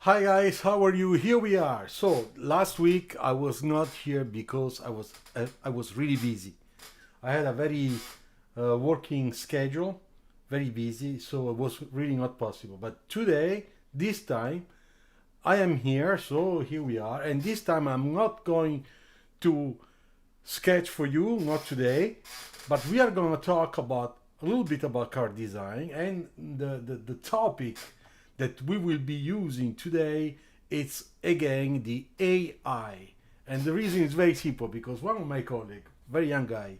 Hi guys, how are you? Here we are. So last week I was not here because I was really busy. I had a very working schedule, very busy, so it was really not possible. But today, this time, I am here. So here we are, and this time I'm not going to sketch for you, not today, but we are going to talk about a little bit about car design, and the topic that we will be using today it's again the AI. And the reason is very simple because one of my colleagues, very young guy,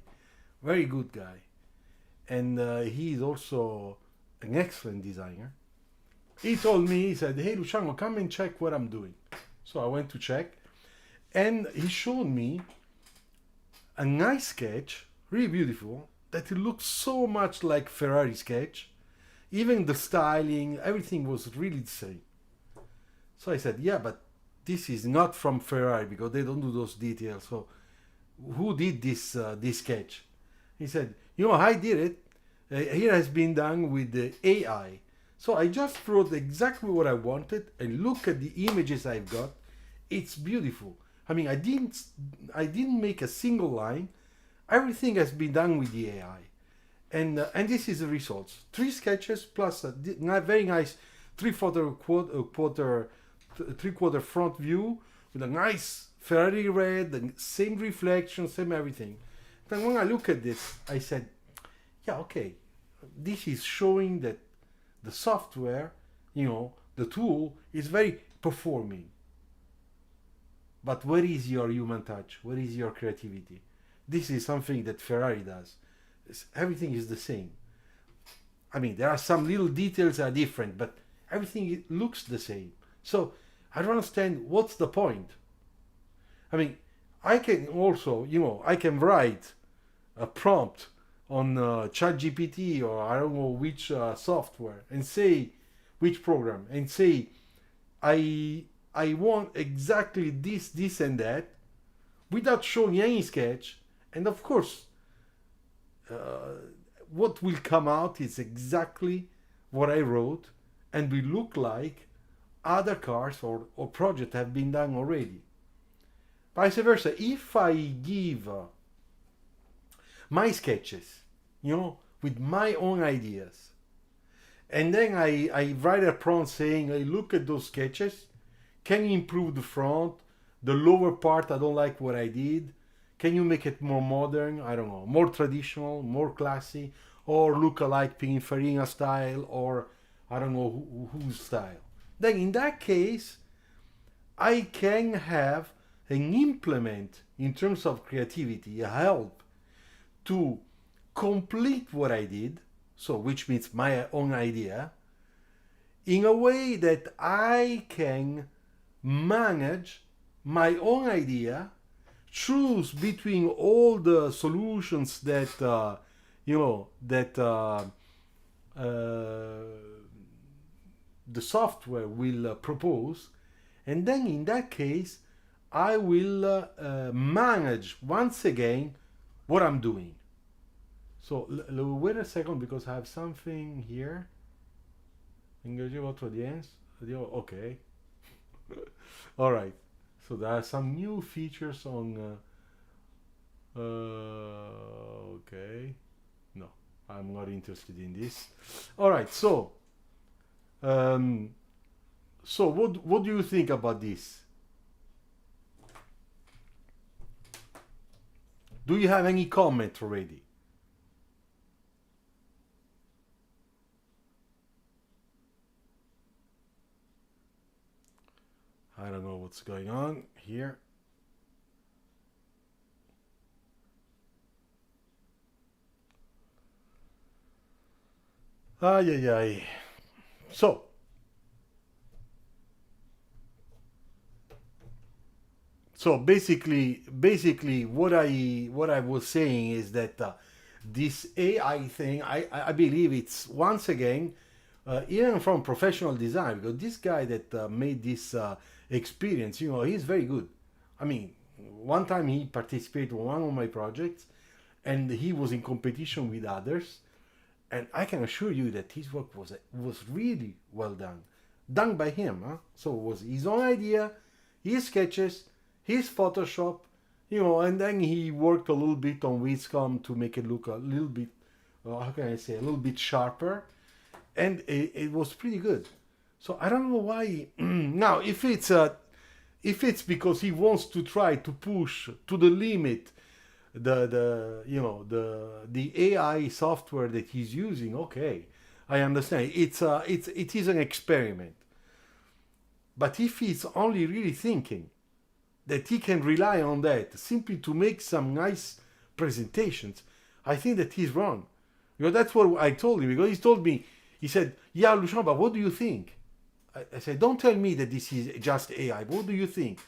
very good guy, and he is also an excellent designer. He told me, he said, "Hey Luciano, come and check what I'm doing." So I went to check, and he showed me a nice sketch, really beautiful, that it looks so much like Ferrari sketch. Even the styling, everything was really the same. So I said, yeah, but this is not from Ferrari because they don't do those details. So who did this sketch? He said, I did it. Here has been done with the AI. So I just wrote exactly what I wanted and look at the images I've got. It's beautiful. I mean, I didn't make a single line. Everything has been done with the AI, and this is the results. Three sketches plus a very nice three quarter front view with a nice Ferrari red, the same reflection, same everything. Then when I look at this, I said, yeah, okay, this is showing that the software, the tool is very performing. But where is your human touch? Where is your creativity? This is something that Ferrari does. Everything is the same. I mean, there are some little details that are different, but everything looks the same. So I don't understand what's the point. I mean, I can also, I can write a prompt on ChatGPT or I don't know which software and say which program and say I want exactly this, and that without showing any sketch. And of course, what will come out is exactly what I wrote and will look like other cars or projects have been done already. Vice versa, if I give my sketches, with my own ideas, and then I write a prompt saying, hey, look at those sketches, can you improve the front, the lower part, I don't like what I did, can you make it more modern, I don't know, more traditional, more classy, or look alike Pininfarina style, or I don't know whose style? Then in that case, I can have an implement in terms of creativity, a help to complete what I did, so which means my own idea, in a way that I can manage my own idea, choose between all the solutions that the software will propose, and then in that case I will manage once again what I'm doing. So wait a second because I have something here. Engage votre audience. Okay. All right. So there are some new features on. Okay. No, I'm not interested in this. All right. Um, so what do you think about this? Do you have any comment already? I don't know what's going on here. Ay, ay, ay. So, basically, what I was saying is that this AI thing, I believe it's once again, even from professional design, because this guy that made this experience, he's very good. I mean, one time he participated in one of my projects, and he was in competition with others, and I can assure you that his work was really well done, done by him. Huh? So it was his own idea, his sketches, his Photoshop, and then he worked a little bit on Viscom to make it look a little bit, how can I say, a little bit sharper, and it was pretty good. So I don't know why. Now, if it's because he wants to try to push to the limit the AI software that he's using, okay, I understand. It is an experiment. But if he's only really thinking that he can rely on that simply to make some nice presentations, I think that he's wrong. That's what I told him, because he told me, he said, yeah, Luciano, but what do you think? I said, don't tell me that this is just AI. What do you think?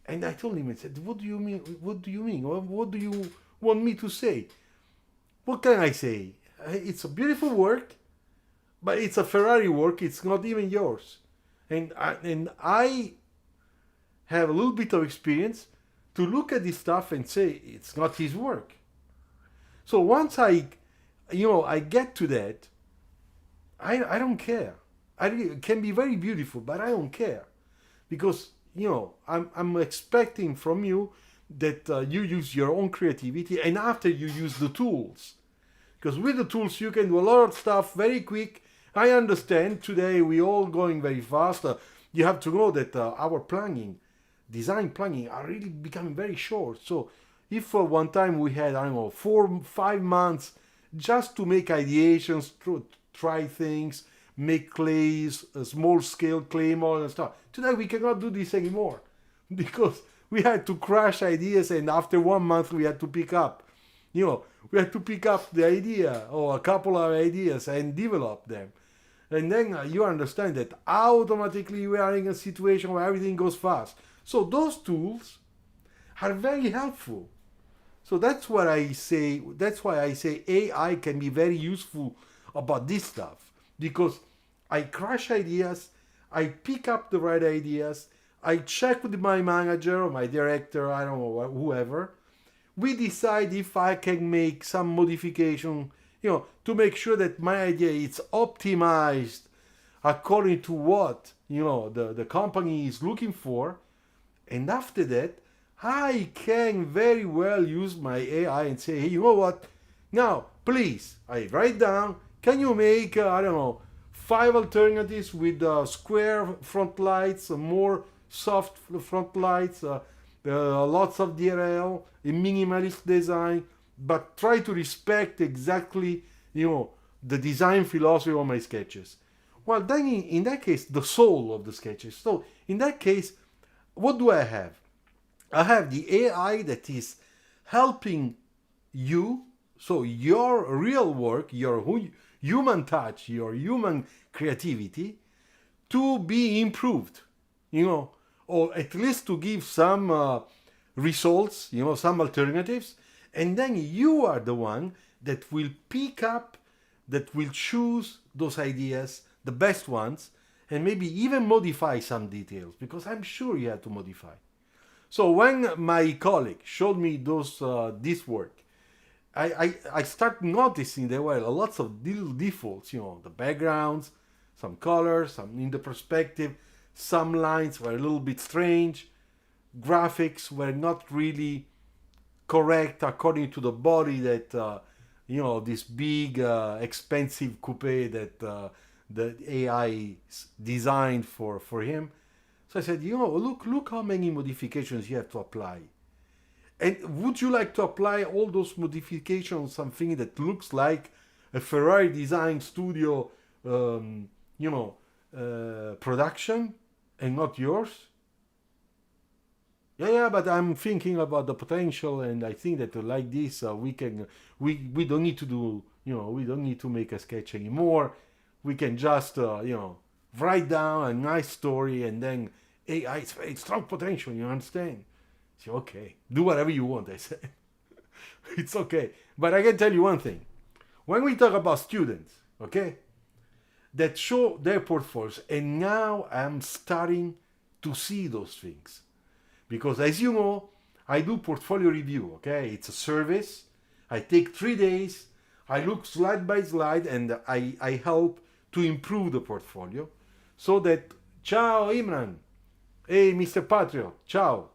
And I told him, I said, what do you mean? What do you mean? What do you want me to say? What can I say? It's a beautiful work, but it's a Ferrari work. It's not even yours. And I have a little bit of experience to look at this stuff and say it's not his work. So once I get to that, I don't care. It can be very beautiful, but I don't care, because I'm expecting from you that you use your own creativity, and after you use the tools, because with the tools you can do a lot of stuff very quick. I understand today we all going very fast. You have to know that our design planning are really becoming very short. So if one time we had, 4-5 months just to make ideations, try things, make clays, small scale clay model and stuff. Today we cannot do this anymore, because we had to crash ideas, and after 1 month we had to pick up. We had to pick up the idea or a couple of ideas and develop them. And then you understand that automatically we are in a situation where everything goes fast. So those tools are very helpful. So that's what I say. That's why I say AI can be very useful about this stuff, because I crash ideas, I pick up the right ideas, I check with my manager or my director, I don't know, whoever. We decide if I can make some modification, to make sure that my idea is optimized according to what, the company is looking for. And after that, I can very well use my AI and say, hey, you know what? Now, please, I write down, can you make, 5 alternatives with square front lights, more soft front lights, lots of DRL, a minimalist design, but try to respect exactly, the design philosophy of my sketches. Well, then in that case, the soul of the sketches. So in that case, what do I have? I have the AI that is helping you, so your real work, your human touch, your human creativity, to be improved, or at least to give some results, some alternatives, and then you are the one that will pick up, that will choose those ideas, the best ones, and maybe even modify some details, because I'm sure you have to modify. So when my colleague showed me this work, I start noticing there were lots of little defaults, the backgrounds, some colors, some in the perspective, some lines were a little bit strange, graphics were not really correct according to the body that, this big, expensive coupe that the AI designed for him. So I said, look how many modifications you have to apply. And would you like to apply all those modifications on something that looks like a Ferrari design studio, production, and not yours? Yeah, but I'm thinking about the potential, and I think that like this, we don't need to do, we don't need to make a sketch anymore. We can just, write down a nice story, and then AI, it's very strong potential, you understand? So, okay, do whatever you want, I said. It's okay. But I can tell you one thing. When we talk about students, okay, that show their portfolios, and now I'm starting to see those things. Because as you know, I do portfolio review, okay? It's a service. I take 3 days. I look slide by slide, and I help to improve the portfolio so that Ciao, Imran. Hey, Mr. Patriot. Ciao.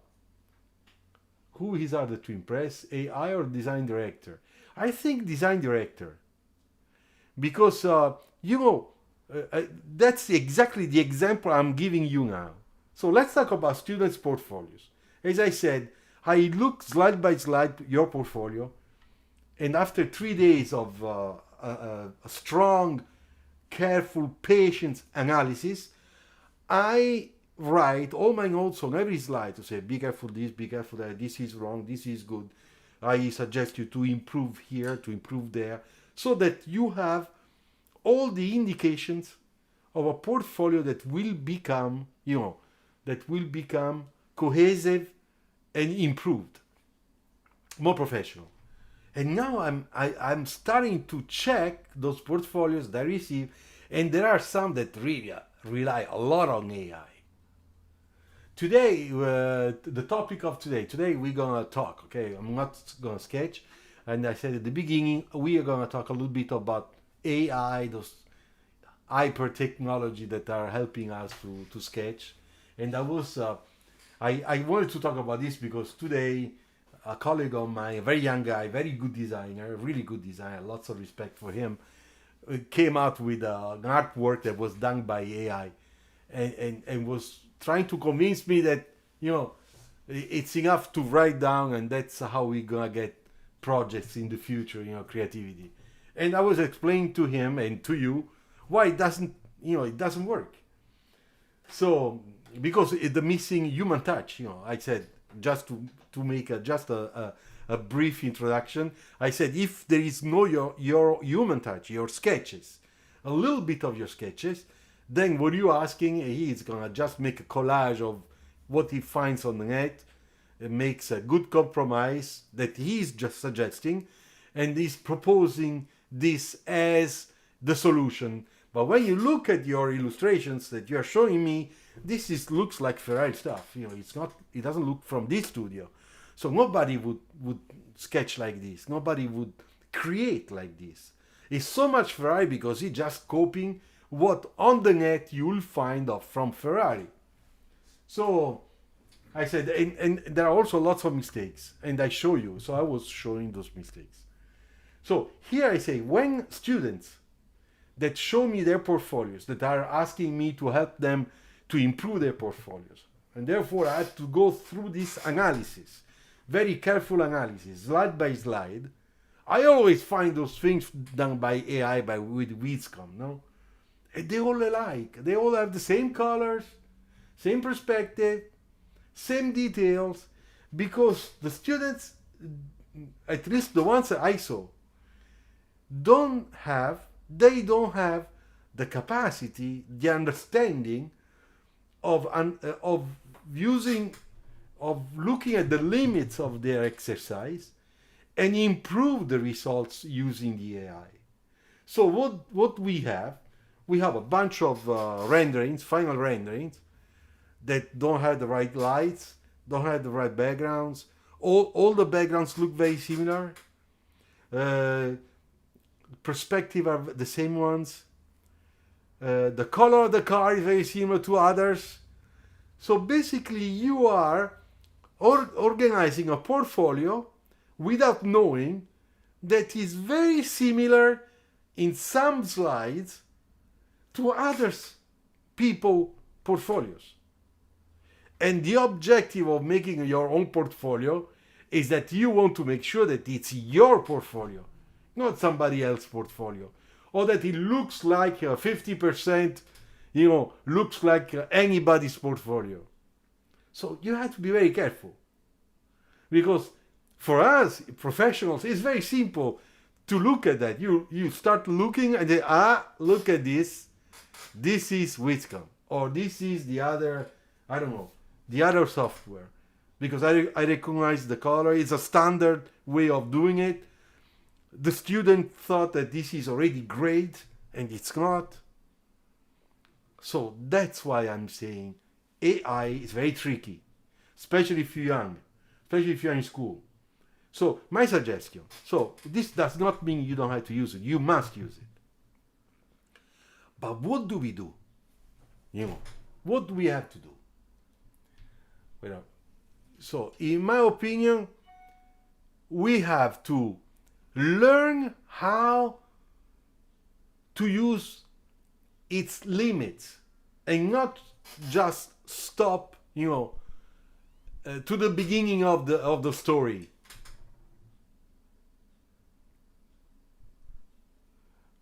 Who is harder to impress, AI or design director? I think design director. Because, that's exactly the example I'm giving you now. So let's talk about students' portfolios. As I said, I look slide by slide your portfolio, and after 3 days of a strong, careful, patient analysis, I write all my notes on every slide to say, be careful this, be careful that, this is wrong, this is good. I suggest you to improve here, to improve there, so that you have all the indications of a portfolio that will become, cohesive and improved, more professional. And now I'm starting to check those portfolios that I receive, and there are some that really rely a lot on AI. Today, the topic of today we're gonna talk. Okay, I'm not gonna sketch, and I said at the beginning we are gonna talk a little bit about AI, those hyper technology that are helping us to sketch. And I wanted to talk about this because today a colleague of mine, a very young guy, very good designer, really good designer, lots of respect for him, came out with an artwork that was done by AI, and was trying to convince me that it's enough to write down, and that's how we're gonna get projects in the future, creativity. And I was explaining to him and to you why it doesn't work. So because the missing human touch, I said, just to make a brief introduction, I said if there is no your human touch, your sketches, a little bit of your sketches, then what you're asking, he's gonna just make a collage of what he finds on the net, makes a good compromise that he's just suggesting, and he's proposing this as the solution. But when you look at your illustrations that you're showing me, looks like Ferrari stuff. It doesn't look from this studio. So nobody would sketch like this. Nobody would create like this. It's so much Ferrari because he's just copying what on the net you'll find from Ferrari. So I said, and there are also lots of mistakes, and I show you. So I was showing those mistakes. So here I say, when students that show me their portfolios, that are asking me to help them to improve their portfolios, and therefore I had to go through this analysis, very careful analysis, slide by slide. I always find those things done by AI, with Wiscom, no? And they all alike. They all have the same colors, same perspective, same details, because the students, at least the ones that I saw, don't have the capacity, the understanding of looking at the limits of their exercise and improve the results using the AI. So what we have a bunch of renderings, final renderings, that don't have the right lights, don't have the right backgrounds. All the backgrounds look very similar. Perspective are the same ones. The color of the car is very similar to others. So basically you are organizing a portfolio without knowing that is very similar in some slides to others people portfolios. And the objective of making your own portfolio is that you want to make sure that it's your portfolio, not somebody else's portfolio, or that it looks like 50%, looks like anybody's portfolio. So you have to be very careful, because for us professionals, it's very simple to look at that. You start looking and say, look at this. This is Wiscom, or this is the other, I don't know, the other software, because I recognize the color. It's a standard way of doing it. The student thought that this is already great, and it's not. So that's why I'm saying AI is very tricky, especially if you're young, especially if you're in school. So my suggestion, so this does not mean you don't have to use it. You must use it. But what do we do? What do we have to do? Well, so, in my opinion, we have to learn how to use its limits and not just stop, to the beginning of the story.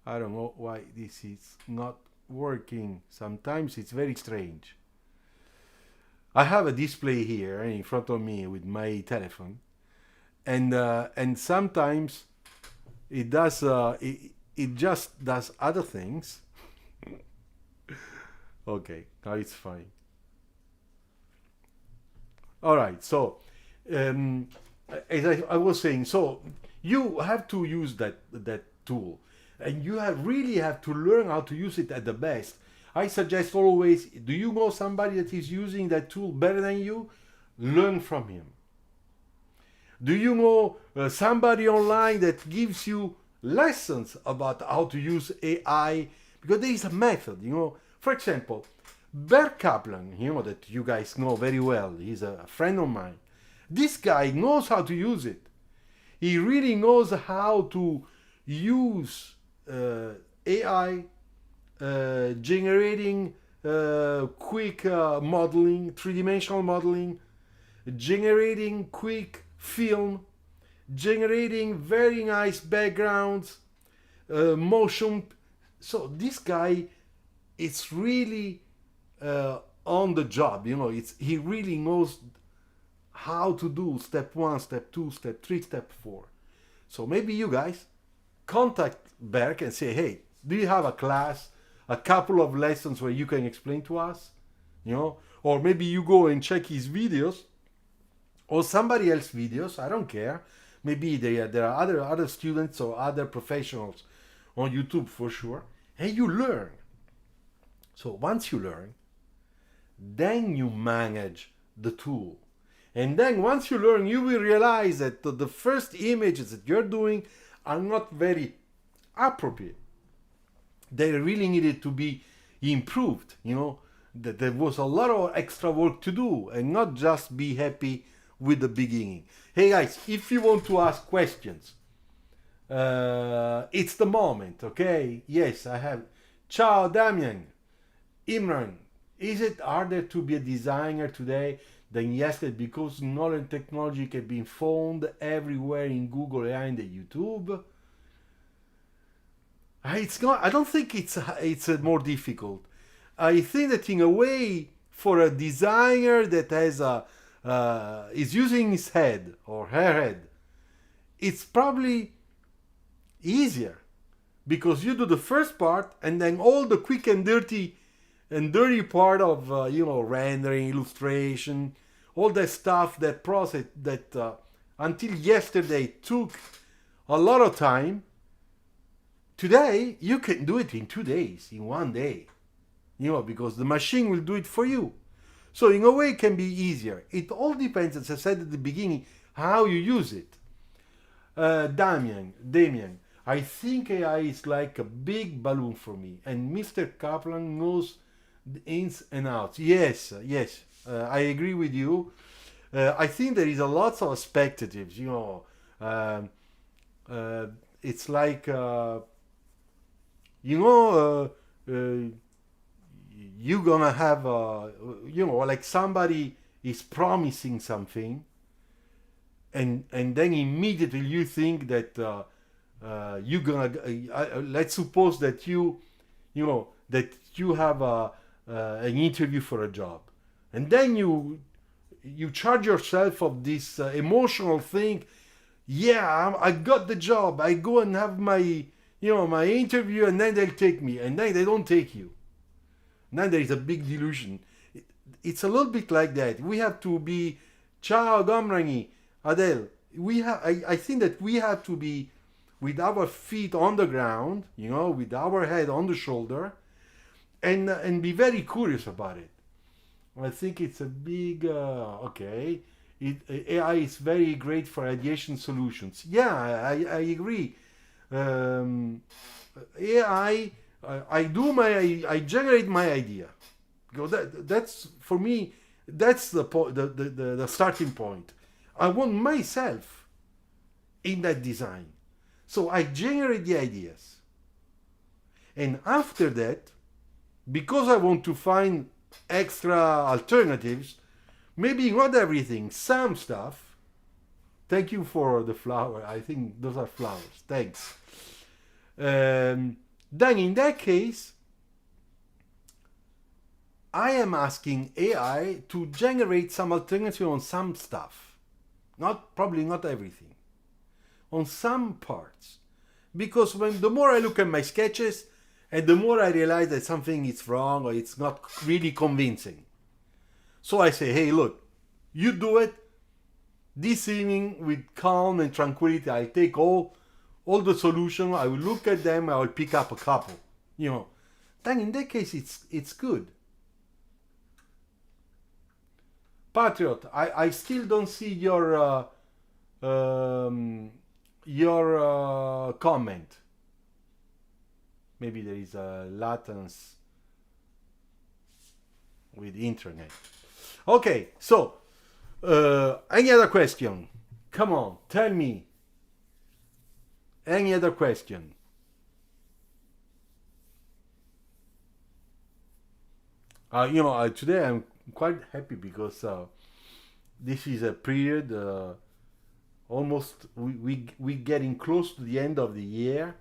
I don't know why this is not working. Sometimes it's very strange. I have a display here in front of me with my telephone, and sometimes it does it just does other things. Okay, now it's fine. All right, so as I was saying, so you have to use that tool, and you really have to learn how to use it at the best. I suggest always, do you know somebody that is using that tool better than you? Learn from him. Do you know somebody online that gives you lessons about how to use AI? Because there is a method, For example, Bert Kaplan, that you guys know very well, he's a friend of mine. This guy knows how to use it. He really knows how to use AI, generating quick modeling, three-dimensional modeling, generating quick film, generating very nice backgrounds, motion. So this guy, it's really on the job, he really knows how to do step 1, step 2, step 3, step 4. So maybe you guys contact Berk and say, hey, do you have a class, a couple of lessons where you can explain to us? Or maybe you go and check his videos or somebody else's videos, I don't care. Maybe there are other students or other professionals on YouTube for sure, and you learn. So once you learn, then you manage the tool. And then once you learn, you will realize that the first images that you're doing are not very appropriate. They really needed to be improved, that there was a lot of extra work to do and not just be happy with the beginning. Hey guys, if you want to ask questions, it's the moment, okay? Yes, I have. Ciao, Damian. Imran, is it harder to be a designer today than yesterday because knowledge and technology can be found everywhere in Google and YouTube? It's not. I don't think it's more difficult. I think that in a way, for a designer that has is using his head or her head, it's probably easier because you do the first part and then all the quick and dirty part of rendering, illustration, all that stuff, that process that until yesterday took a lot of time. Today you can do it in 2 days, in 1 day, because the machine will do it for you. So in a way it can be easier. It all depends, as I said at the beginning, how you use it. Damien, I think AI is like a big balloon for me, and Mr. Kaplan knows the ins and outs. Yes, I agree with you. I think there is a lot of expectatives, it's like, you're gonna have, like somebody is promising something, and then immediately you think that you're gonna, let's suppose that that you have an interview for a job, and then you charge yourself of this emotional thing. Yeah, I got the job. I go and have my my interview, and then they'll take me, and then they don't take you. Now there is a big delusion. It's a little bit like that. We have to be, ciao Gomrani, Adele. I think that we have to be with our feet on the ground, with our head on the shoulder, and be very curious about it. I think it's a big, okay. AI is very great for ideation solutions. Yeah, I agree. AI, I generate my idea. Because that's for me, that's the starting point. I want myself in that design. So I generate the ideas. And after that, because I want to find extra alternatives, maybe not everything, some stuff. Thank you for the flower. I think those are flowers. Thanks. Then in that case, I am asking AI to generate some alternative on some stuff. Probably not everything. On some parts. Because the more I look at my sketches, and the more I realize that something is wrong or it's not really convincing. So I say, hey, look, you do it. This evening, with calm and tranquility, I'll take all the solutions. I will look at them. I will pick up a couple. Then in that case, it's good. Patriot, I still don't see your comment. Maybe there is a latence with internet. Okay, so any other question? Come on, tell me. Any other question? Today I'm quite happy because this is a period almost we getting close to the end of the year.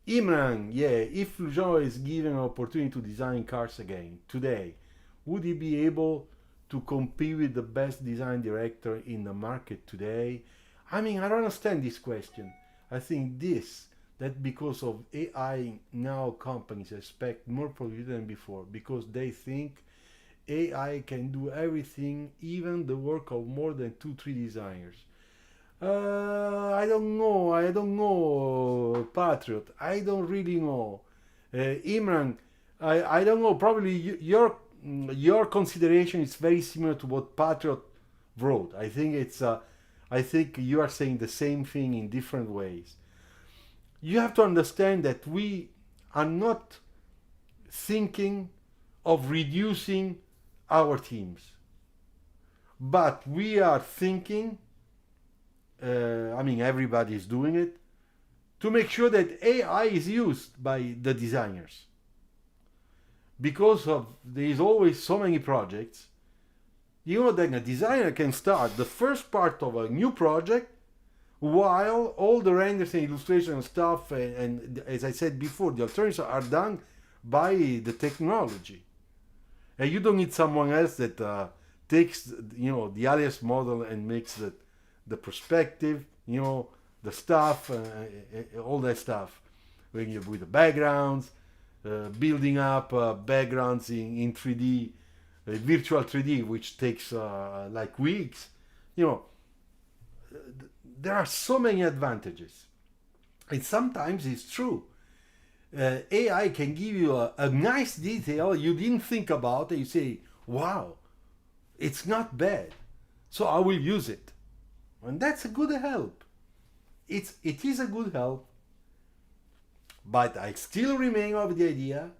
Imran, yeah, if Luciano is given an opportunity to design cars again today, would he be able to compete with the best design director in the market today? I mean, I don't understand this question. I think that because of AI now companies expect more productivity than before because they think AI can do everything, even the work of more than 2-3 designers. I don't know, Patriot. I don't really know. Imran, I don't know. Probably your consideration is very similar to what Patriot wrote. I think you are saying the same thing in different ways. You have to understand that we are not thinking of reducing our teams, but we are thinking, everybody is doing it, to make sure that AI is used by the designers. Because there is always so many projects, then a designer can start the first part of a new project while all the renders and illustration and stuff, and as I said before, the alternatives are done by the technology. And you don't need someone else that takes the alias model and makes the perspective, the stuff, all that stuff, with the backgrounds, building up backgrounds in 3D, virtual 3D, which takes like weeks. There are so many advantages, and sometimes it's true. AI can give you a nice detail you didn't think about, and you say, wow, it's not bad, so I will use it. And that's a good help. It is a good help, but I still remain of the idea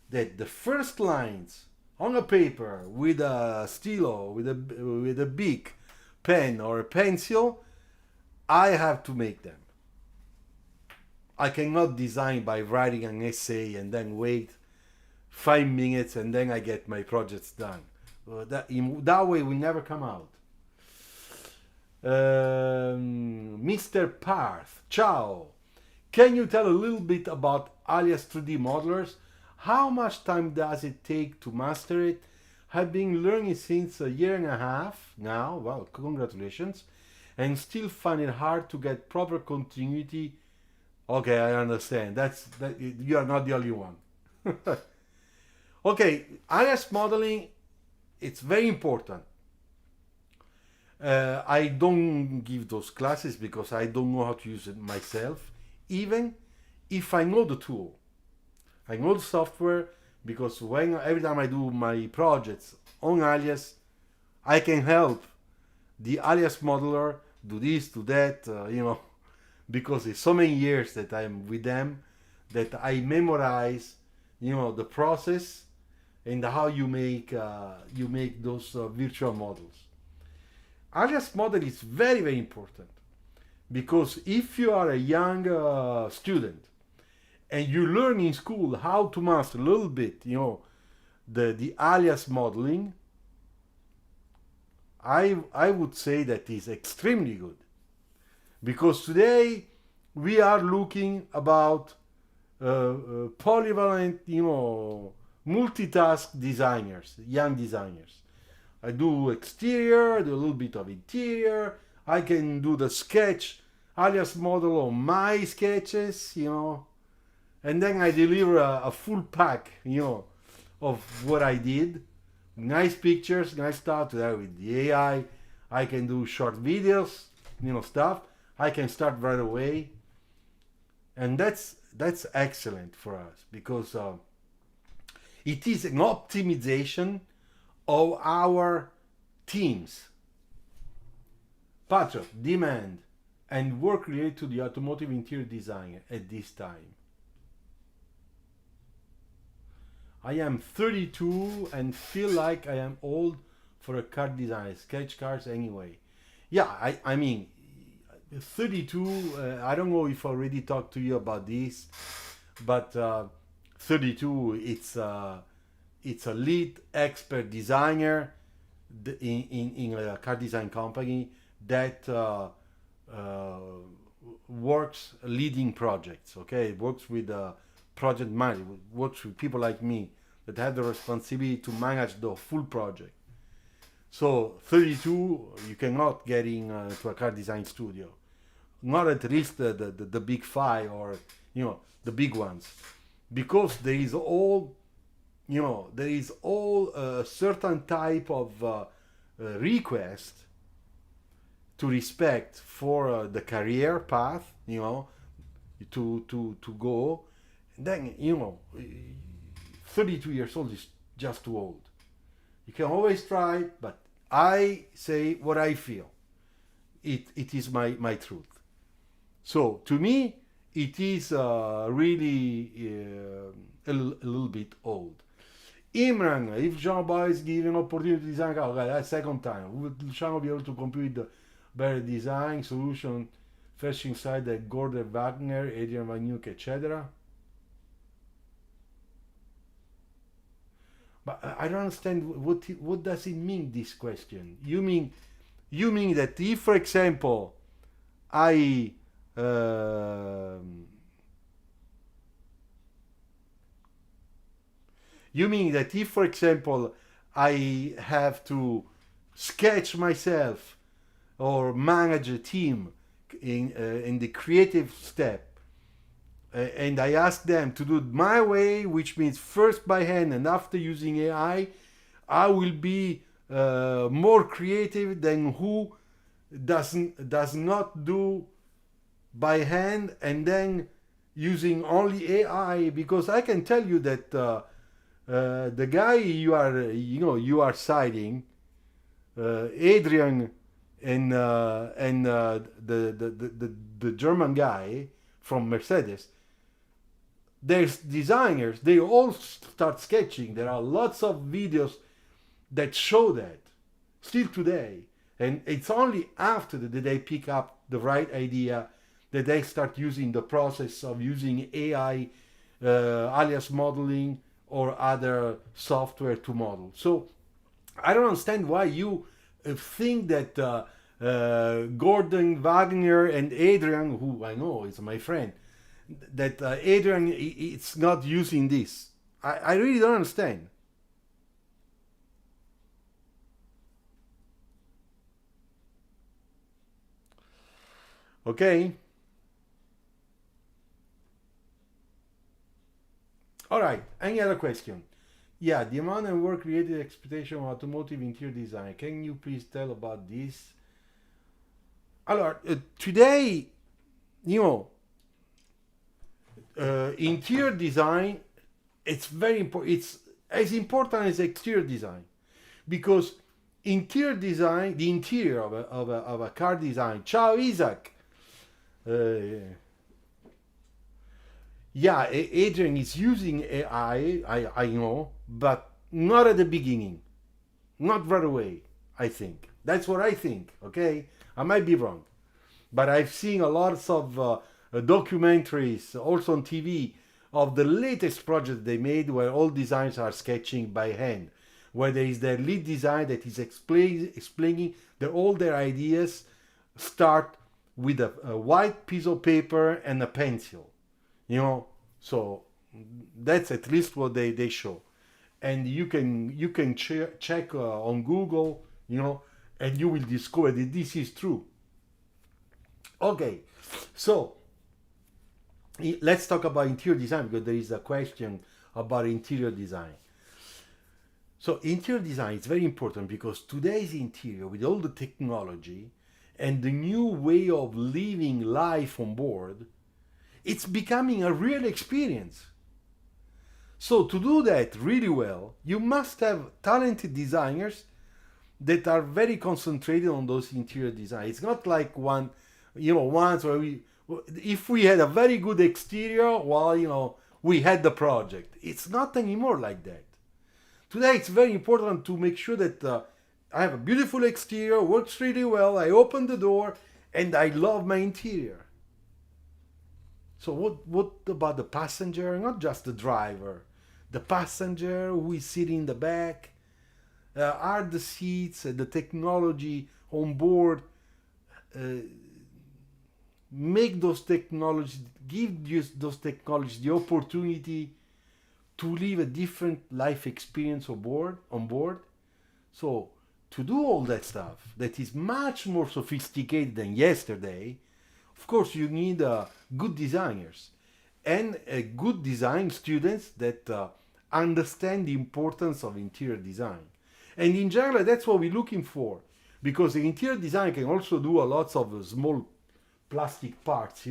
that the first lines on a paper with a stilo, with a big pen or a pencil, I have to make them. I cannot design by writing an essay and then wait 5 minutes and then I get my projects done. That way will never come out. Mr. Parth, ciao. Can you tell a little bit about Alias 3D modelers? How much time does it take to master it? I've been learning since 1.5 years now. Well, congratulations. And still find it hard to get proper continuity. Okay, I understand. You are not the only one. Okay, Alias modeling, it's very important. I don't give those classes because I don't know how to use it myself, even if I know the tool. I know the software because every time I do my projects on Alias, I can help the Alias modeler do this, do that, because it's so many years that I'm with them that I memorize, the process, and how you make those virtual models. Alias model is very, very important, because if you are a young student and you learn in school how to master a little bit, the alias modeling, I would say that is extremely good, because today we are looking about polyvalent, multitask designers, young designers. I do exterior, I do a little bit of interior. I can do the sketch alias model on my sketches, and then I deliver a full pack, of what I did. Nice pictures, nice stuff. Today with the AI, I can do short videos, stuff. I can start right away, and that's excellent for us, because it is an optimization of our teams. Patrick, demand, and work related to the automotive interior design at this time. I am 32 and feel like I am old for a car design. Sketch cars anyway. Yeah, I mean, 32, I don't know if I already talked to you about this, but 32, it's a lead expert designer in a car design company that works leading projects, okay? Works with project manager, works with people like me that have the responsibility to manage the full project. So 32, you cannot get to a car design studio. Not at least the big five, or the big ones, because there is all a certain type of request to respect for the career path, to go. Then 32 years old is just too old. You can always try, but I say what I feel. It is my truth. So to me, it is really a little bit old. Imran, if Luciano Bove is given opportunity to design, okay, that's second time. Would Luciano be able to compete with the better design solution, fresh inside the Gordon Wagner, Adrian Van Nuke, etc.? But I don't understand what does it mean, this question. You mean that if, for example, you mean that if, for example, I have to sketch myself or manage a team in the creative step, and I ask them to do it my way, which means first by hand and after using AI, I will be more creative than who does not do by hand and then using only AI, because I can tell you that the guy you are citing, Adrian, and the German guy from Mercedes, there's designers, they all start sketching. There are lots of videos that show that still today, and it's only after that they pick up the right idea that they start using the process of using AI, alias modeling, or other software to model. So I don't understand why you think that Gordon Wagner and Adrian, who I know is my friend, that Adrian is not using this. I really don't understand. Okay? All right, any other question? Yeah, the amount of work related expectation of automotive interior design. Can you please tell about this? Allora, today, interior design, it's very important. It's as important as exterior design, because interior design, the interior of a car design. Ciao, Isaac. Yeah, Adrian is using AI, I know, but not at the beginning, not right away, I think. That's what I think, okay? I might be wrong. But I've seen a lot of documentaries, also on TV, of the latest project they made where all designers are sketching by hand, where there is their lead design that is explaining that all their ideas start with a white piece of paper and a pencil, so that's at least what they show. And you can check on Google, and you will discover that this is true. Okay, so let's talk about interior design, because there is a question about interior design. So interior design is very important because today's interior, with all the technology and the new way of living life on board, it's becoming a real experience. So to do that really well, you must have talented designers that are very concentrated on those interior design. It's not like once where if we had a very good exterior, we had the project. It's not anymore like that. Today it's very important to make sure that I have a beautiful exterior, works really well, I open the door, and I love my interior. So what about the passenger? Not just the driver. The passenger who is sitting in the back. Are the seats, the technology on board, make those technologies, give those technologies the opportunity to live a different life experience on board. So to do all that stuff that is much more sophisticated than yesterday, of course you need good designers and good design students that understand the importance of interior design. And in general, that's what we're looking for, because the interior design can also do a lot of small plastic parts,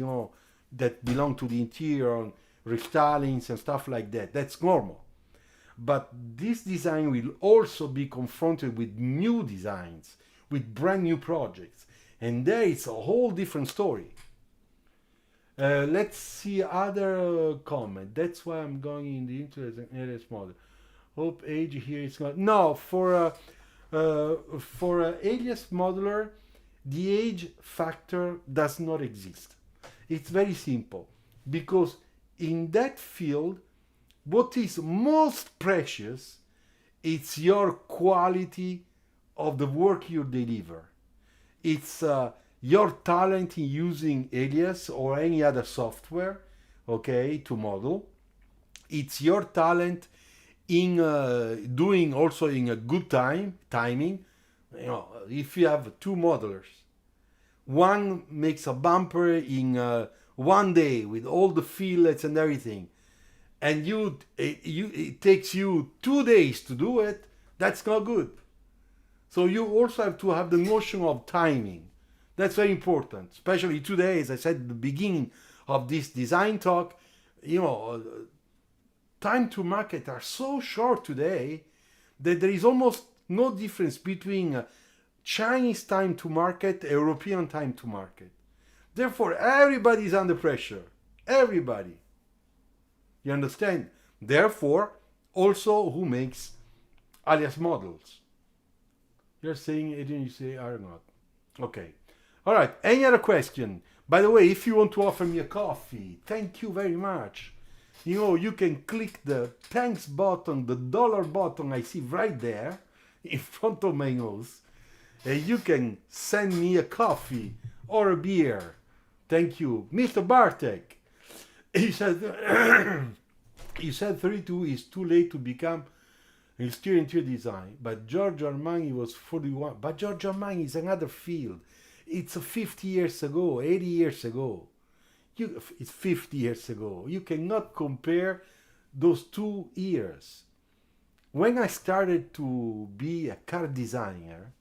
that belong to the interior, restylings and stuff like that. That's normal. But this design will also be confronted with new designs, with brand new projects. And there it's a whole different story. Let's see other comment. That's why I'm going in the interest areas model. Hope age here is not. No, for alias modeler, the age factor does not exist. It's very simple, because in that field, what is most precious, it's your quality of the work you deliver. It's your talent in using Alias or any other software, okay, to model. It's your talent in doing also in a good timing. If you have two modelers, one makes a bumper in one day with all the fillets and everything, and it takes you 2 days to do it, that's not good. So you also have to have the notion of timing. That's very important, especially today, as I said at the beginning of this design talk. Time to market are so short today that there is almost no difference between Chinese time to market, European time to market. Therefore, everybody is under pressure. Everybody. You understand? Therefore, also who makes alias models. You're saying, Adrian, you say are not. Okay. All right. Any other question? By the way, if you want to offer me a coffee, thank you very much. You can click the thanks button, the dollar button I see right there in front of my nose. And you can send me a coffee or a beer. Thank you. Mr. Bartek, he said, he said 32 is too late to become interior design, but Giorgio Armani was 41. But Giorgio Armani is another field. It's 50 years ago, 80 years ago. It's 50 years ago. You cannot compare those 2 years. When I started to be a car designer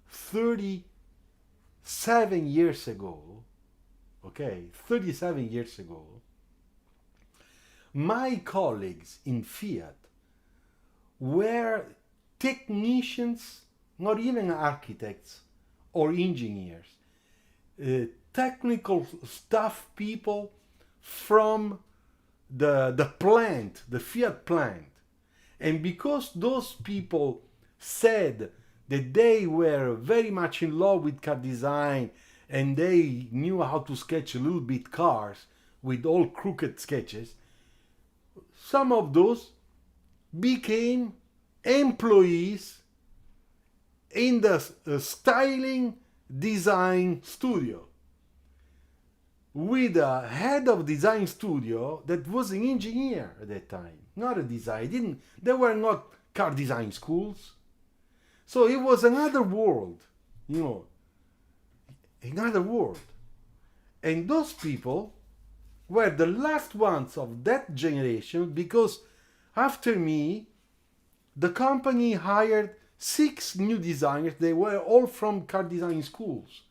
37 years ago, 37 years ago, my colleagues in Fiat were technicians, not even architects or engineers, technical staff people from the plant, the Fiat plant. And because those people said that they were very much in love with car design and they knew how to sketch a little bit cars with all crooked sketches, some of those became employees in the styling design studio, with a head of design studio that was an engineer at that time, not a design. There were not car design schools. So it was another world, another world. And those people were the last ones of that generation, because after me, the company hired 6 new designers. They were all from car design schools.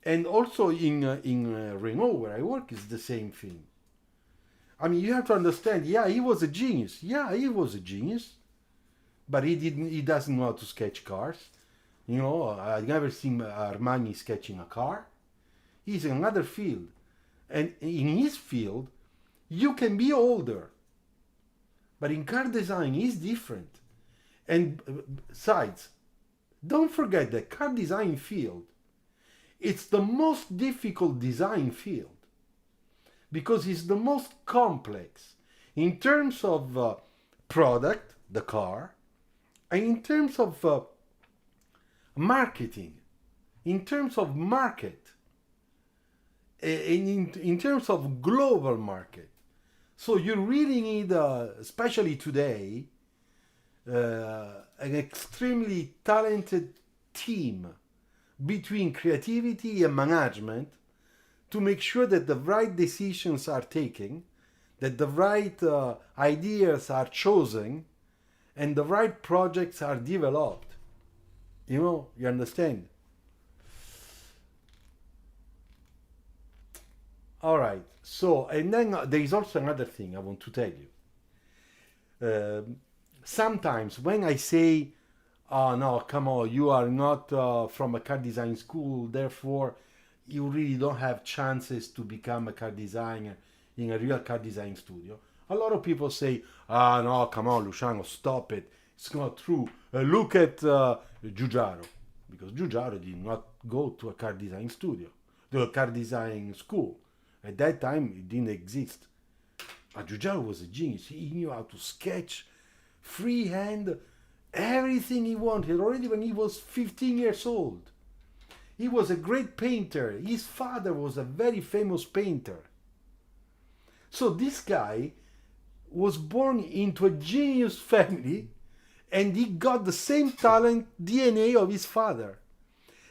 And also in Renault, where I work, is the same thing. I mean, you have to understand, yeah, he was a genius. Yeah, he was a genius. But he doesn't know how to sketch cars. I've never seen Armani sketching a car. He's in another field. And in his field, you can be older. But in car design, it's different. And besides, don't forget that car design field, it's the most difficult design field because it's the most complex in terms of product, the car, and in terms of marketing, in terms of market, and in terms of global market. So you really need, especially today, an extremely talented team between creativity and management to make sure that the right decisions are taken, that the right ideas are chosen, and the right projects are developed. You understand? All right. So, and then there is also another thing I want to tell you. Sometimes when I say, oh no, come on, you are not from a car design school, therefore you really don't have chances to become a car designer in a real car design studio. A lot of people say, no, come on, Luciano, stop it. It's not true. Look at Giugiaro, because Giugiaro did not go to a car design studio, to a car design school. At that time, it didn't exist. Giugiaro was a genius. He knew how to sketch freehand everything he wanted already when he was 15 years old. He was a great painter. His father was a very famous painter. So this guy was born into a genius family, and he got the same talent, DNA of his father.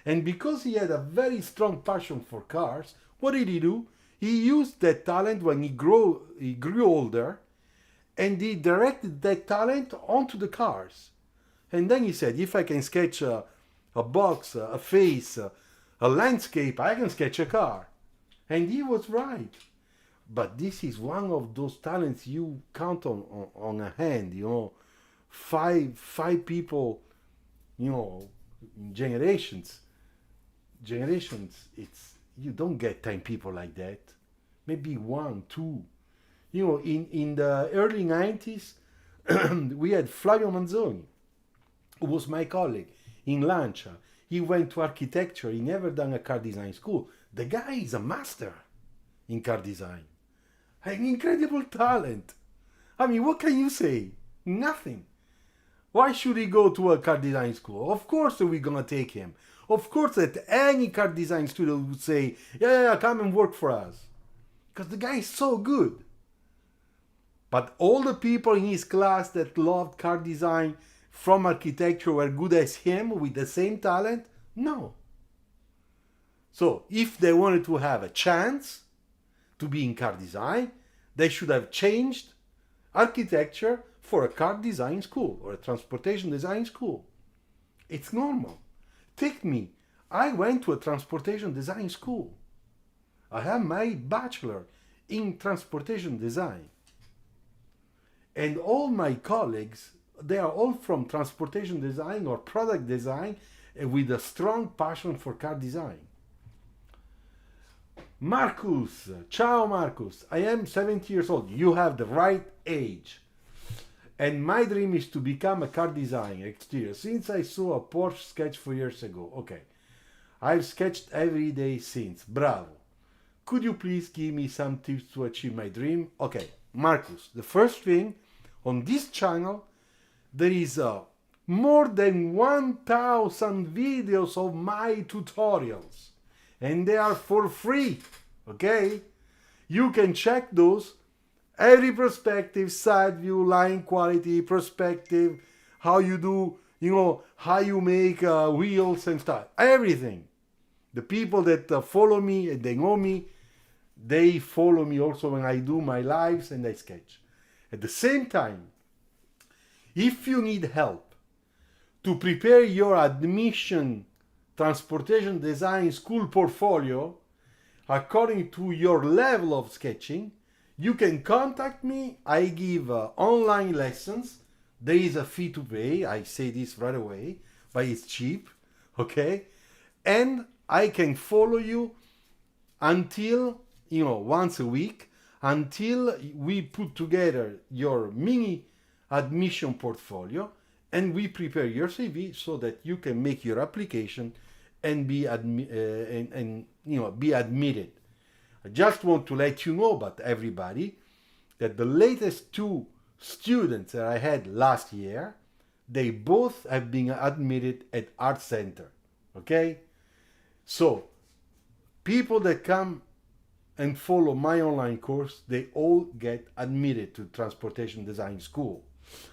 And because he had a very strong passion for cars, what did he do? He used that talent when he grew older, and he directed that talent onto the cars. And then he said, if I can sketch a box, a face, a landscape, I can sketch a car. And he was right. But this is one of those talents you count on a hand, five people, generations, you don't get 10 people like that. Maybe 1, 2. In the early 90s, we had Flavio Manzoni, who was my colleague in Lancia. He went to architecture. He never done a car design school. The guy is a master in car design. An incredible talent. I mean, what can you say? Nothing. Why should he go to a car design school? Of course we're gonna take him. Of course that any car design studio would say, yeah, come and work for us. Because the guy is so good. But all the people in his class that loved car design from architecture were good as him with the same talent? No. So if they wanted to have a chance to be in car design, they should have changed architecture for a car design school or a transportation design school. It's normal. Take me. I went to a transportation design school. I have my bachelor in transportation design. And all my colleagues, they are all from transportation design or product design with a strong passion for car design. Marcus, ciao Marcus, I am 70 years old. You have the right age. And my dream is to become a car designer exterior. Since I saw a Porsche sketch 4 years ago. Okay. I've sketched every day since. Bravo. Could you please give me some tips to achieve my dream? Okay, Marcus, the first thing, on this channel, there is more than 1,000 videos of my tutorials. And they are for free. Okay? You can check those. Every perspective, side view, line quality, perspective, how you do, how you make wheels and stuff. Everything. The people that follow me and they know me, they follow me also when I do my lives and I sketch. At the same time, if you need help to prepare your admission transportation design school portfolio according to your level of sketching, you can contact me. I give online lessons. There is a fee to pay. I say this right away, but it's cheap, okay? And I can follow you until, once a week, until we put together your mini admission portfolio and we prepare your CV so that you can make your application and be be admitted. I just want to let you know, but everybody, that the latest 2 students that I had last year, they both have been admitted at Art Center. Okay? So, people that come and follow my online course, they all get admitted to Transportation Design School.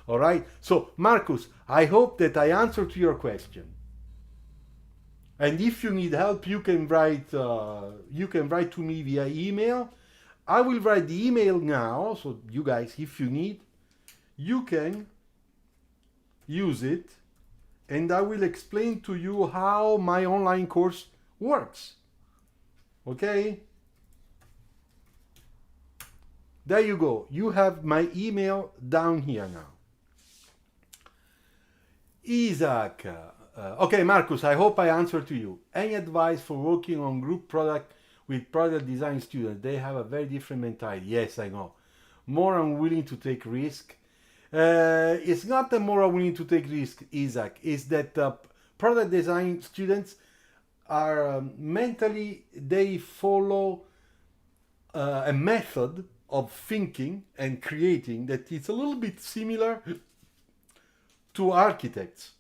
All right? So, Marcus, I hope that I answered to your question. And if you need help, you can write to me via email. I will write the email now, so you guys, if you need, you can use it, and I will explain to you how my online course works. Okay? There you go. You have my email down here now. Isaac. Okay, Marcus, I hope I answered to you. Any advice for working on group product with product design students? They have a very different mentality. Yes, I know. More unwilling to take risk. It's not that more unwilling to take risk, Isaac. It's that product design students are mentally, they follow a method of thinking and creating that is a little bit similar to architects.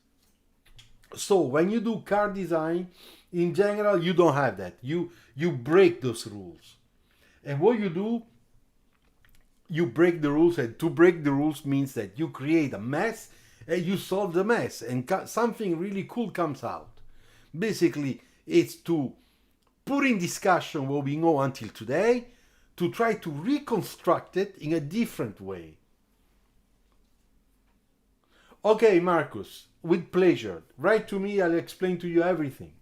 So when you do car design, in general, you don't have that. You break those rules. And what you do, you break the rules, and to break the rules means that you create a mess and you solve the mess and something really cool comes out. Basically, it's to put in discussion what we know until today, to try to reconstruct it in a different way. Okay, Marcus, with pleasure. Write to me, I'll explain to you everything.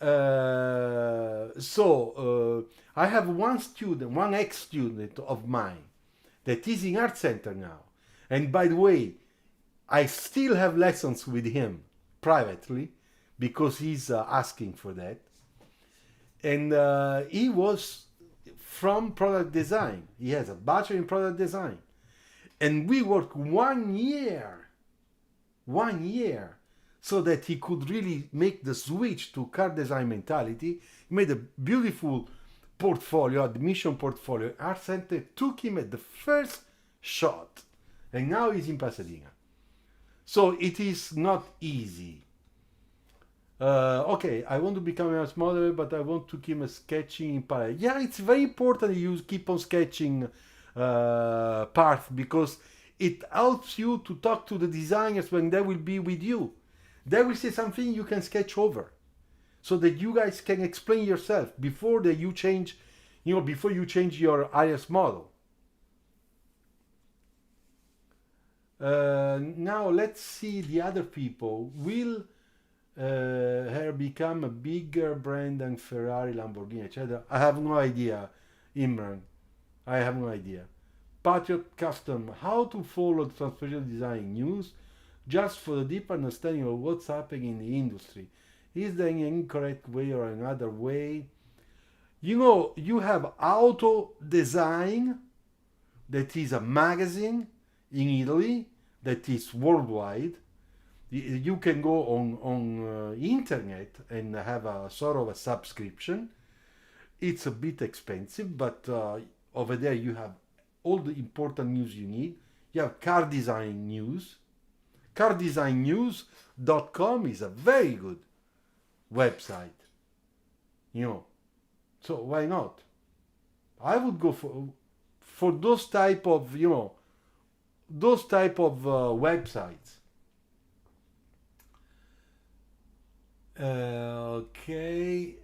I have one student, one ex-student of mine that is in Art Center now. And by the way, I still have lessons with him privately because he's asking for that. And he was from product design. He has a bachelor in product design. And we worked 1 year, so that he could really make the switch to car design mentality. He made a beautiful portfolio, admission portfolio. Art Center took him at the first shot. And now he's in Pasadena. So it is not easy. Okay, I want to become a model, but I want to keep sketching in parallel. Yeah, it's very important you keep on sketching parts because it helps you to talk to the designers when they will be with you. They will say something you can sketch over, so that you guys can explain yourself before that you change, before you change your IS model. Now let's see the other people. Will her become a bigger brand than Ferrari, Lamborghini, etc.? I have no idea, Imran. I have no idea. Patriot Custom, how to follow the transportation design news just for the deep understanding of what's happening in the industry. Is there an incorrect way or another way? You have Auto Design, that is a magazine. in Italy that is worldwide. You can go on internet and have a sort of a subscription. It's a bit expensive, but over there you have all the important news you need. You have car design news. Cardesignnews.com is a very good website. So why not? I would go for those type of websites. Okay,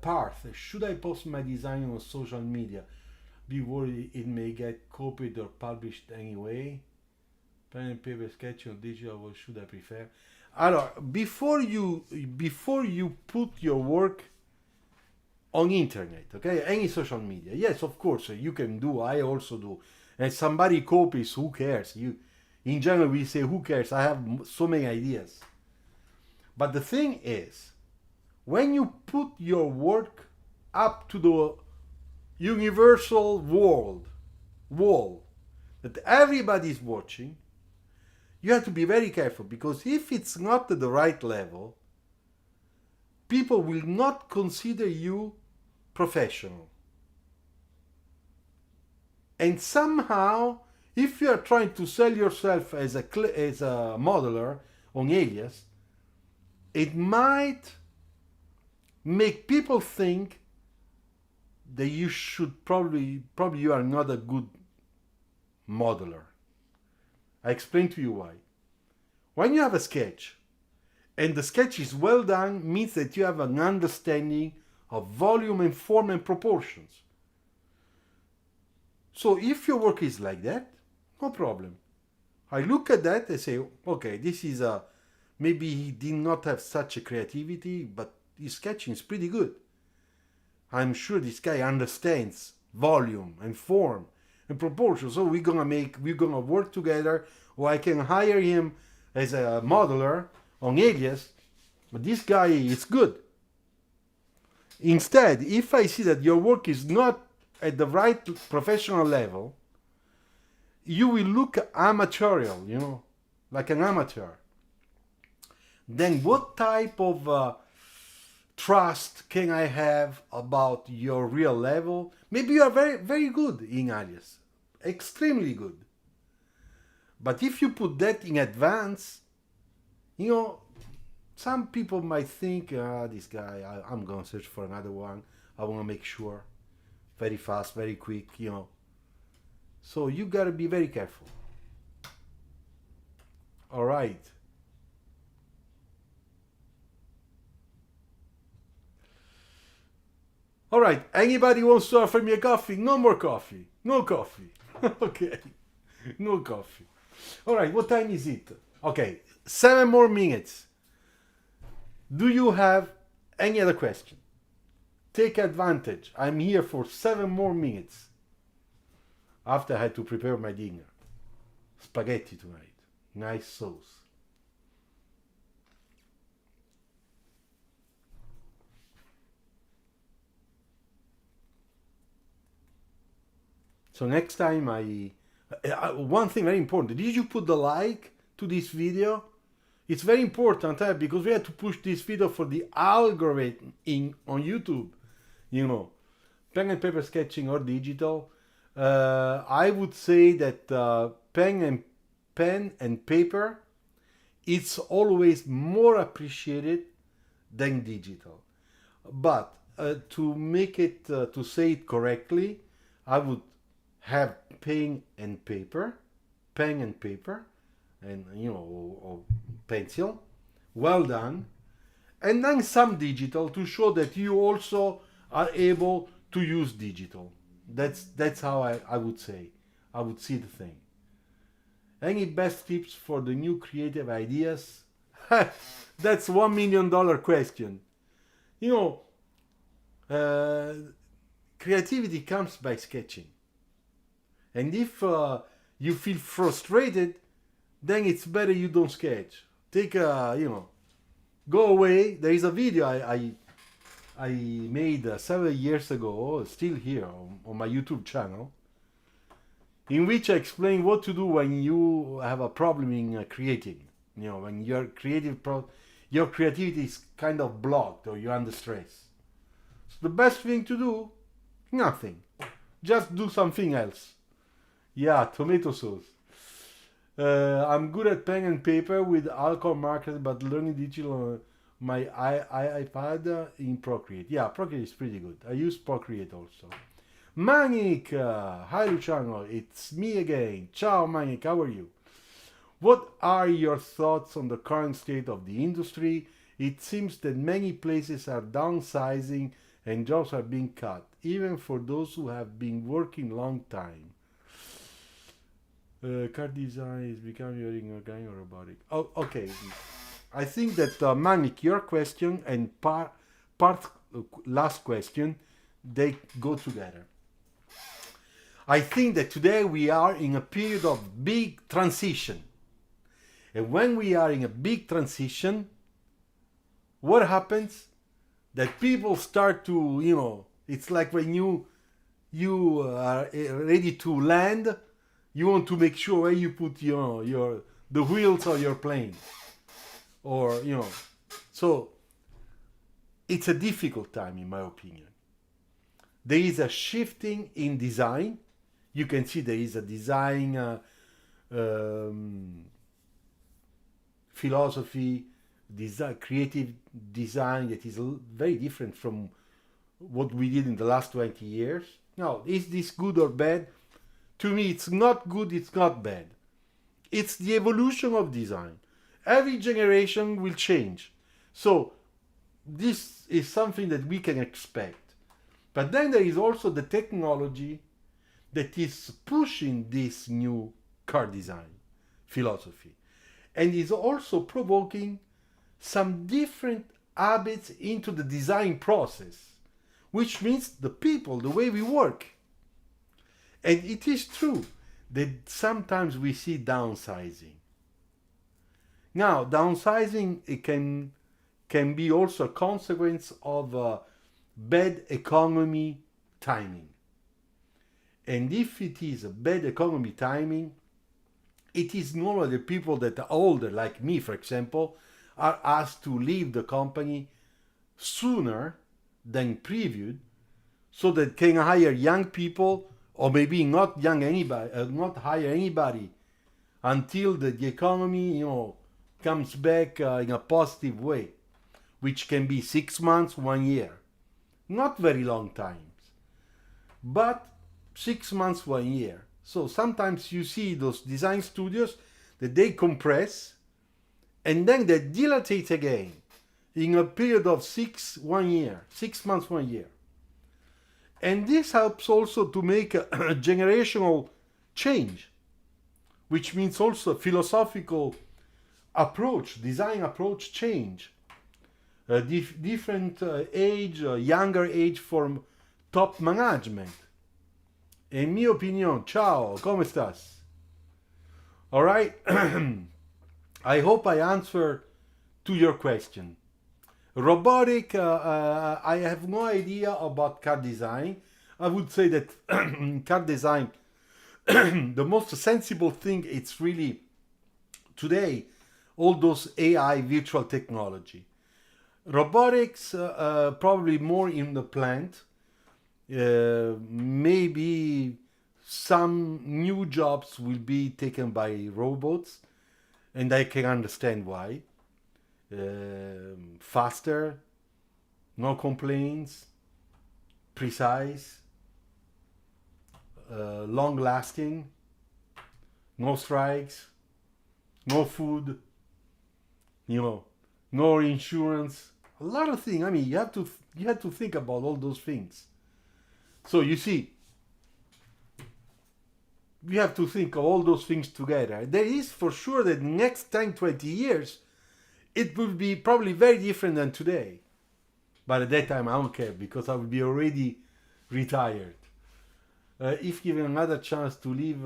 Parth, should I post my design on social media? Be worried it may get copied or published anyway. Pen and paper sketching or digital, what should I prefer? Alors, before you put your work on internet, okay, any social media, yes, of course, you can do. I also do. And somebody copies, who cares? In general, we say, who cares? I have so many ideas. But the thing is, when you put your work up to the universal wall that everybody's watching, you have to be very careful, because if it's not at the right level, people will not consider you professional. And somehow, if you are trying to sell yourself as a modeler on Alias, it might make people think that you should probably you are not a good modeler. I explain to you why. When you have a sketch, and the sketch is well done, means that you have an understanding of volume and form and proportions. So if your work is like that, no problem. I look at that and say, okay, this is maybe he did not have such a creativity, but his sketching is pretty good. I'm sure this guy understands volume and form and proportion. So we're gonna work together, or I can hire him as a modeler on Alias, but this guy is good. Instead, if I see that your work is not at the right professional level, you will look amateurial, like an amateur. Then what type of trust can I have about your real level? Maybe you are very, very good in Alias, extremely good. But if you put that in advance, some people might think, this guy, I'm going to search for another one. I want to make sure. Very fast, very quick, So you got to be very careful. All right. All right. Anybody wants to offer me a coffee? No more coffee. No coffee. Okay. No coffee. All right. What time is it? Okay. 7 more minutes. Do you have any other question? Take advantage. I'm here for 7 more minutes. After I had to prepare my dinner. Spaghetti tonight. Nice sauce. So next time one thing very important. Did you put the like to this video? It's very important, because we have to push this video for the algorithm on YouTube. Pen and paper sketching or digital. I would say that pen and paper, it's always more appreciated than digital. But to make it, to say it correctly, I would have pen and paper, and or pencil, well done, and then some digital to show that you also are able to use digital. That's how I would say. I would see the thing. Any best tips for the new creative ideas? That's $1 million question. Creativity comes by sketching. And if you feel frustrated, then it's better you don't sketch. Take go away. There is a video I made several years ago, still here on my YouTube channel. in which I explain what to do when you have a problem in creating. You know, when your your creativity is kind of blocked or you're under stress. So the best thing to do, nothing. Just do something else. Yeah, tomato sauce. I'm good at pen and paper with alcohol markers, but learning digital on my iPad in Procreate. Yeah, Procreate is pretty good. I use Procreate also. Manic! Hi Luciano, it's me again. Ciao Manic, how are you? What are your thoughts on the current state of the industry? It seems that many places are downsizing and jobs are being cut, even for those who have been working long time. Car design is becoming organic or robotic. Oh, okay. I think that Manik, your question and last question, they go together. I think that today we are in a period of big transition. And when we are in a big transition, what happens? That people start to, you know, it's like when you are ready to land, you want to make sure where you put the wheels of your plane, or so it's a difficult time in my opinion. There is a shifting in design. You can see there is a design philosophy, creative design that is very different from what we did in the last 20 years. Now, is this good or bad? To me, it's not good, it's not bad. It's the evolution of design. Every generation will change. So, this is something that we can expect. But then there is also the technology that is pushing this new car design philosophy and is also provoking some different habits into the design process, which means the people, the way we work. And it is true that sometimes we see downsizing. Now, downsizing it can be also a consequence of bad economy timing. And if it is a bad economy timing, it is normally the people that are older, like me, for example, are asked to leave the company sooner than previewed, so that can hire young people, or maybe not hire anybody until the economy, comes back in a positive way, which can be 6 months, 1 year, not very long times, but 6 months, 1 year. So sometimes you see those design studios that they compress and then they dilate again in a period of 6 months, 1 year. And this helps also to make a generational change, which means also philosophical approach, design approach change. Different age, younger age for top management. En mi opinion, ciao, come estás? All right. I hope I answered to your question. Robotic, I have no idea about car design. I would say that in car design, the most sensible thing it's really today all those AI virtual technology. Robotics, probably more in the plant. Maybe some new jobs will be taken by robots, and I can understand why. Faster, no complaints, precise, long lasting, no strikes, no food, no insurance, a lot of things. I mean, you have to think about all those things. So you see, we have to think of all those things together. There is for sure that next 10, 20 years, it will be probably very different than today. But at that time, I don't care because I will be already retired. If given another chance to live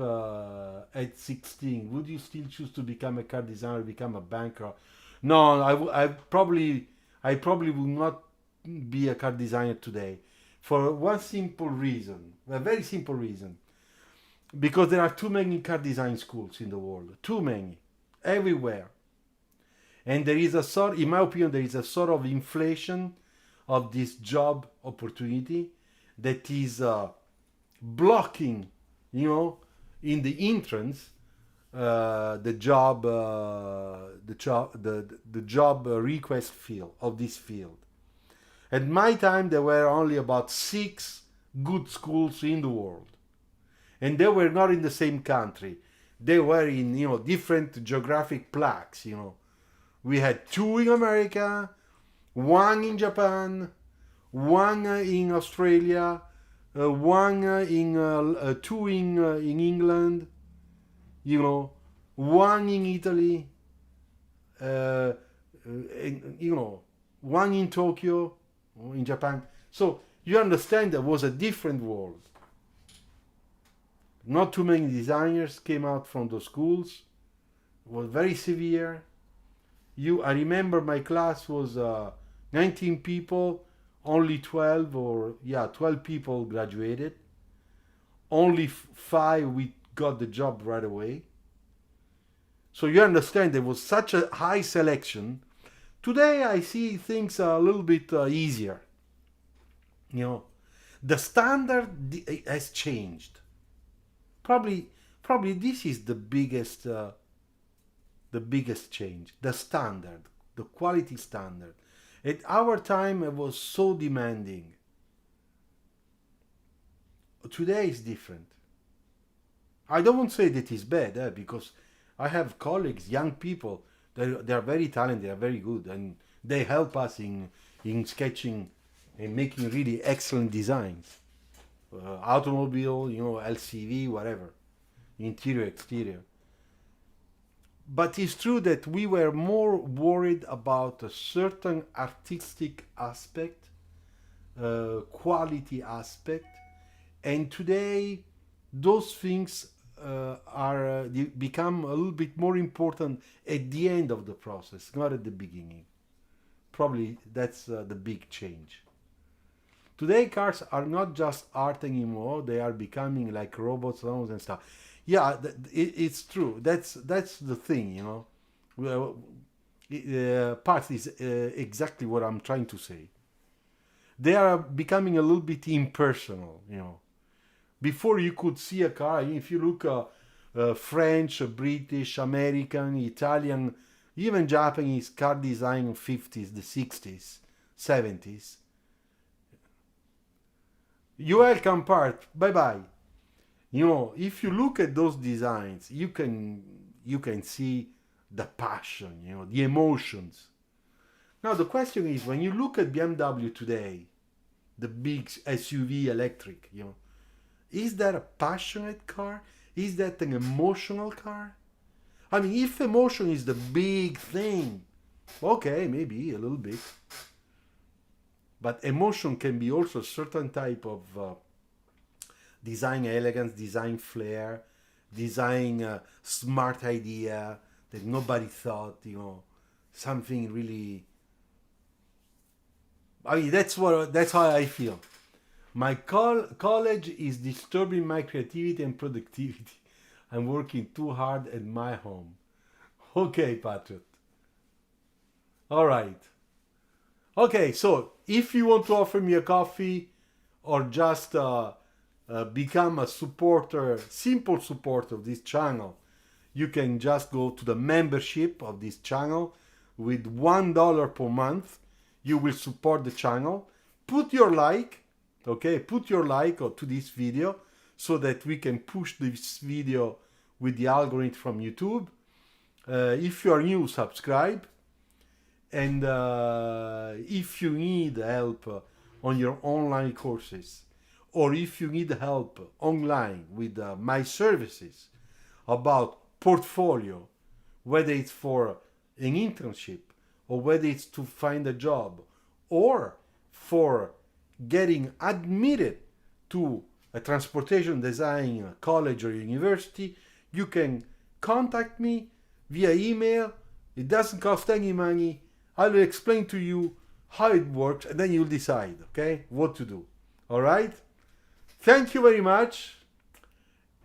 at 16, would you still choose to become a car designer, become a banker? No, I probably would not be a car designer today, for one simple reason, a very simple reason. because there are too many car design schools in the world, too many, everywhere. And there is a sort, in my opinion, there is a sort of inflation of this job opportunity that is blocking, in the entrance, the job request field of this field. At my time, there were only about 6 good schools in the world, and they were not in the same country. They were in different geographic plaques. We had 2 in America, 1 in Japan, 1 in Australia, 1 in 2 in England, 1 in Italy, uh, 1 in Tokyo, in Japan. So you understand there was a different world. Not too many designers came out from those schools. It was very severe. I remember my class was 19 people, only 12 people graduated. Only 5 we got the job right away. So you understand there was such a high selection. Today I see things a little bit easier. The standard has changed. Probably this is the biggest change. The standard, the quality standard. At our time, it was so demanding. Today is different. I don't say that it's bad, because I have colleagues, young people. They are very talented, they are very good, and they help us in sketching and making really excellent designs. Automobile, LCV, whatever, interior, exterior. But it's true that we were more worried about a certain artistic aspect, quality aspect, and today those things become a little bit more important at the end of the process, not at the beginning. Probably that's the big change. Today cars are not just art anymore; they are becoming like robots and stuff. Yeah, it's true. That's the thing, Part is exactly what I'm trying to say. They are becoming a little bit impersonal, Before you could see a car, if you look French, British, American, Italian, even Japanese car design 50s, the 60s, 70s. You welcome part. Bye bye. If you look at those designs, you can see the passion, the emotions. Now the question is, when you look at BMW today, the big SUV electric, is that a passionate car? Is that an emotional car? I mean, if emotion is the big thing, okay, maybe a little bit. But emotion can be also a certain type of design elegance, design flair, design smart idea that nobody thought, something really. I mean, that's how I feel. My college is disturbing my creativity and productivity. I'm working too hard at my home. Okay, Patriot. All right. Okay, so if you want to offer me a coffee or just become a supporter, simple supporter of this channel, you can just go to the membership of this channel. With $1 per month, you will support the channel. Put your like, okay? Put your like to this video so that we can push this video with the algorithm from YouTube. If you are new, subscribe. And if you need help on your online courses, or if you need help online with my services about portfolio, whether it's for an internship, or whether it's to find a job, or for getting admitted to a transportation design college or university, you can contact me via email. It doesn't cost any money. I will explain to you how it works, and then you'll decide, okay, what to do. All right? Thank you very much.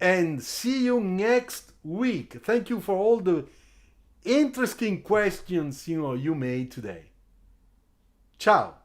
and see you next week. Thank you for all the interesting questions you made today. Ciao.